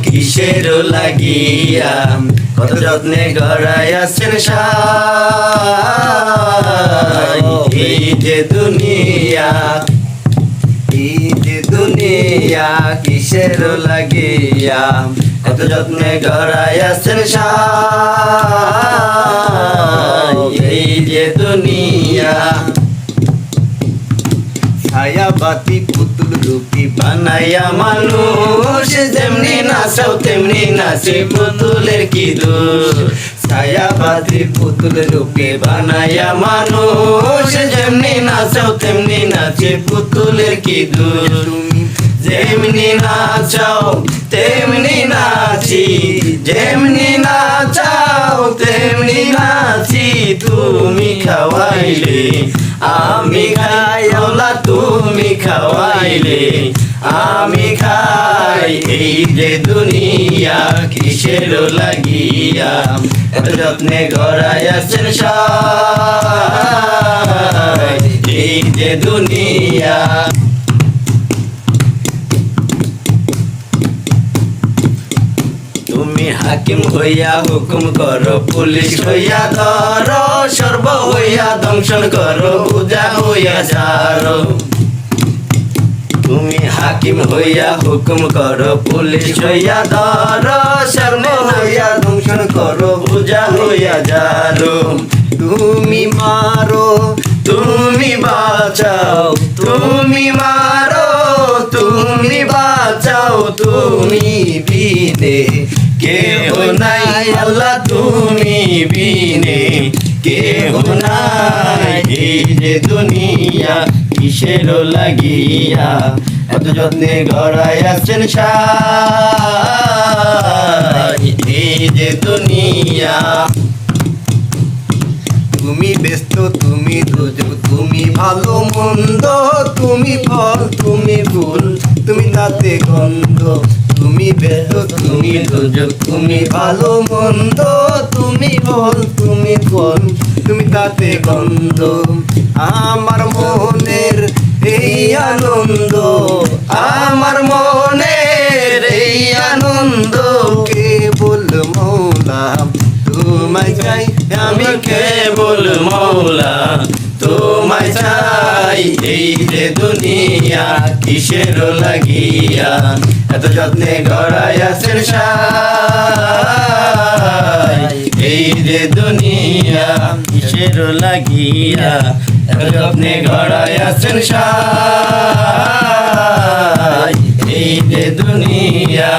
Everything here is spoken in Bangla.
কিসের লাগিয়া কত যত্নে গড়াই আছেন সাই। এই যে দুনিয়া, এই যে দুনিয়া কিসের লাগিয়া কত যত্নে গড়াই আছেন সাই। এই যে দুনিয়া ছায়াবাতি পুতুল রূপী বানাইয়া মানুষ, যেমনি নাচাও তেমনি নাচে পুতুলের কি দোষ। ছায়াবাতি পুতুল রূপী বানাইয়া মানুষ, যেমনি নাচাও তেমনি নাচে পুতুলের কি দোষ। তুমি যেমনি নাচাও তেমনি নাচি, যেমনি নাচাও তেমনি নাচি। তুমি খাওয়াইলে আমি খাই, ওলা তুমি খাওয়াইলে আমি খাই। এই যে দুনিয়া কিসের লাগিয়া এত যত্নে গড়াই আছেন সাই। এই যে দুনিয়া তুমি হাকিম হইয়া হুকুম করো, পুলিশ হইয়া ধরো, সর্ব হইয়া দংশন করো, পূজা হইয়া যারো। তুমি হাকিম হইয়া হুকুম করো, পুলিশ হইয়া ধরো, সর্ব হইয়া দংশন করো, পূজা হইয়া যারো। তুমি মারো তুমি বাঁচাও, তুমি মারো তুমি বাঁচাও, তুমি বিনে কেহ নাই আল্লাহ, তুমি বিনে কেহ নাই। এই যে দুনিয়া কিসের লাগিয়া এত যত্নে গড়াই আছেন সাই। এই যে দুনিয়া তুমি ব্যস্ত তুমি দুর্যোগ, তুমি ভালো মন্দ, তুমি ফল তুমি ফুল, তুমি তাতে গন্ধ। তুমি ব্যস্ত তুমি দুর্যোগ, তুমি ভালো মন্দ, তুমি ফল তুমি ফল, তুমি তাতে গন্ধ। আমার মনের এই আনন্দ, আমার মনের এই আনন্দ কেবল মৌলা তোমায় চাই, আমি কেবল মৌলা তোমায় চাই। এই যে দুনিয়া কিসের লাগিয়া এত যত্নে গড়াই আছেন সাই। এই যে দুনিয়া কিসের লাগিয়া এত যত্নে গড়াই আছেন সাই। এই যে দুনিয়া।